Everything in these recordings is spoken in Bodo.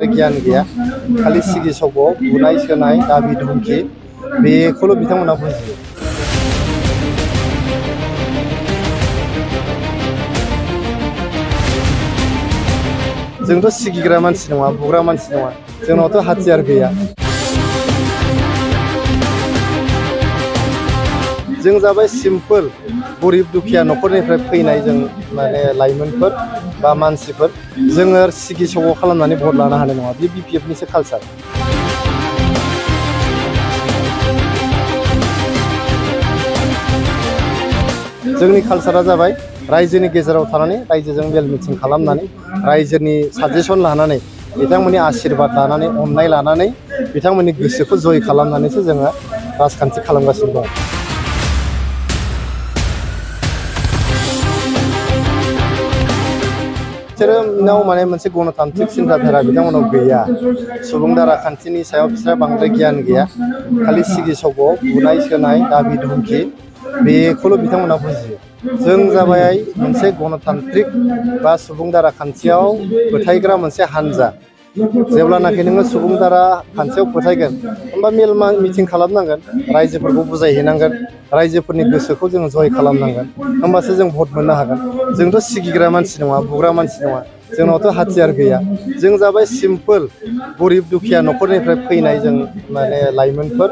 गियान गैया खालि सिगि सग'आव बुनाय सोनाय दाबि धमखि बेखौल' बिथांमोना बुजियो। जोंथ' सिगिग्रा मानसि नङा, बुग्रा मानसि नङा, जोंनावथ' हाथियार गैया। जों जाबाय सिम्पोल गरिब दुखिया न'खरनिफ्राय फैनाय जों माने लाइमोनफोर बा मानसिफोर जोङो सिगि सग' खालामनानै भट लानो हानाय नङा। बे BPFनिसो कालचार। जोंनि कालचारा जाबाय रायजोनि गेजेराव थानानै रायजोजों मेल मिटिं खालामनानै रायजोनि साजेसन लानानै बिथांमोननि आशीर्बाद लानानै अननाय लानानै बिथांमोननि गोसोखौ जय खालामनानैसो जोङो राजखान्थि खालामगासिनो दं। बिसोरनाव माने मोनसे गणतान्त्रिक सिन्ताधारा बिथांमोनाव गैया। सुबुं दाराखान्थिनि सायाव बिसोरहा बांद्राय गियान गैया। खालि सिगि सग'आव बुनाय सोनाय दाबि धमखि बेखौल' बिथांमोना बुजियो। जों जाबाय मोनसे गणतान्त्रिक बा सुबुं दाराखान्थियाव फोथायग्रा मोनसे हान्जा। जेब्लानाखि नोङो सुबुं दाराखान्थियाव फोथायगोन होमबा मेल मिटिं खालामनांगोन, रायजोफोरखौ बुजायहैनांगोन, रायजोफोरनि गोसोखौ जोङो जय खालामनांगोन, होमबासो जों भट मोननो हागोन। जोंथ' सिगिग्रा मानसि नङा, बुग्रा मानसि नङा, जोंनावथ' हाथियार गैया। जों जाबाय सिम्पोल गरिब दुखिया न'खरनिफ्राय फैनाय जों माने लाइमोनफोर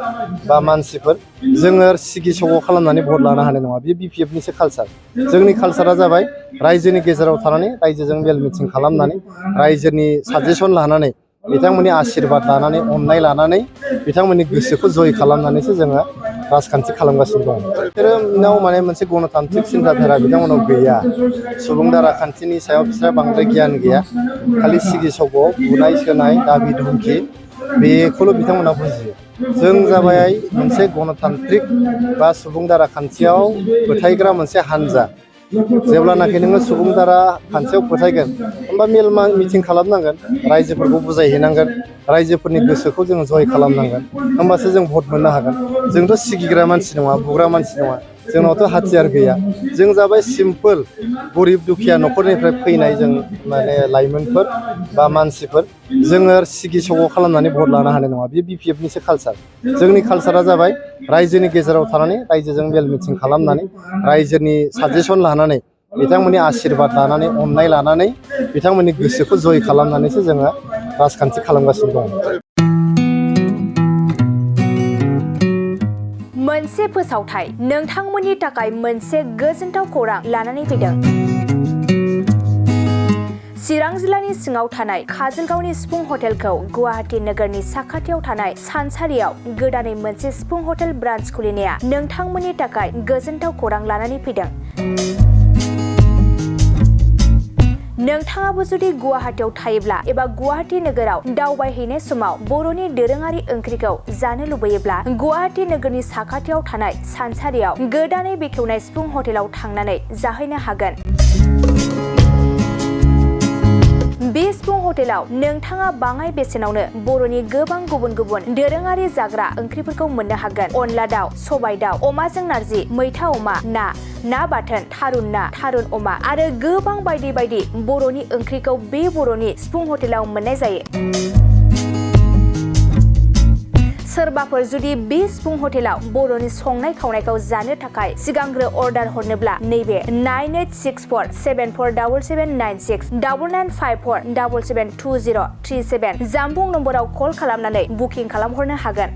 बा मानसिफोर जोङो सिगि सग' खालामनानै भट लानो हानाय नङा। बे BPFनिसो कालचार। जोंनि कालचारा जाबाय रायजोनि गेजेराव थानानै रायजोजों मेल मिटिं खालामनानै रायजोनि साजेसन लानानै बिथांमोननि आशीर्बाद लानानै अननाय लानानै बिथांमोननि गोसोखौ जय खालामनानैसो जोङो राजखान्थि खालामगासिनो दं। बिसोरनाव माने मोनसे गणतान्त्रिक सिन्ताधारा बिथांमोनाव गैया। सुबुं दाराखान्थिनि सायाव बिसोरहा बांद्राय गियान गैया। खालि सिगि सग'आव बुनाय सोनाय दाबि धमखि बेखौल' बिथांमोना बुजियो। जों जाबाय मोनसे गणतान्त्रिक बा सुबुं दाराखान्थियाव फोथायग्रा मोनसे हान्जा। जेब्लानाखि नोङो सुबुं दाराखान्थियाव फोथायगोन होमबा मेल मिटिं खालामनांगोन, रायजोफोरखौ बुजायहैनांगोन, रायजोफोरनि गोसोखौ जोङो जय खालामनांगोन, होमबासो जों भट मोननो हागोन। जोंथ' सिगिग्रा मानसि नङा, बुग्रा मानसि नङा, जोंनावथ' हाथियार गैया। जों जाबाय सिम्पोल गरिब दुखिया न'खरनिफ्राय फैनाय जों माने लाइमोनफोर बा मानसिफोर जोङो सिगि सग' खालामनानै भट लानो हानाय नङा। बे BPFनिसो कालचार। जोंनि कालचारा जाबाय रायजोनि गेजेराव थानानै रायजोजों मेल मिटिं खालामनानै रायजोनि साजेसन लानानै बिथांमोननि आशीर्बाद लानानै अननाय लानानै बिथांमोननि गोसोखौ जय खालामनानैसो जोङो राजखान्थि खालामगासिनो दं। मोनसे फोसावथाय नोंथांमोननि थाखाय मोनसे गोजोनथाव खौरां लानानै फैदों। चिरां जिल्लानि सिङाव थानाय काजलगावनि सिफुं हटेलखौ गुवाहाटी नोगोरनि साखाथियाव थानाय सानसारियाव गोदानै मोनसे सिफुं हटेल ब्रान्च खुलिनाया नोंथांमोननि थाखाय गोजोनथाव खौरां लानानै फैदों। नोंथाङाबो जुदि गुवाहाटीयाव थायोब्ला एबा गुवाहाटी नोगोराव दावबायहैनाय समाव बर'नि दोरोङारि ओंख्रिखौ जानो लुबैयोब्ला गुवाहाटी नोगोरनि साखाथियाव थानाय सानसारियाव गोदानै बेखेवनाय सिफुं हटेलाव थांनानै जाहैनो हागोन। बे सिफुं हटेलाव नोंथाङा बाङाय बेसेनावनो बर'नि गोबां गुबुन गुबुन दोरोङारि जाग्रा ओंख्रिफोरखौ मोननो हागोन। अनला दाउ, सबाय दाउ, अमाजों नारजि, मैथा अमा, ना बाथोन, थारुन ना, थारुन अमा आरो गोबां बायदि बायदि बर'नि ओंख्रिखौ बे बर'नि सिफुं हटेलाव मोननाय जायो। सोरबाफोर जुदि बे सिफुं हटेलाव बर'नि संनाय खावनायखौ जानो थाखाय सिगांग्रो अर्डार हरनोब्ला नैबे 9864747796 9954772037 जामबुं नम्बराव कल खालामनानै बुकिं खालामहरनो हागोन।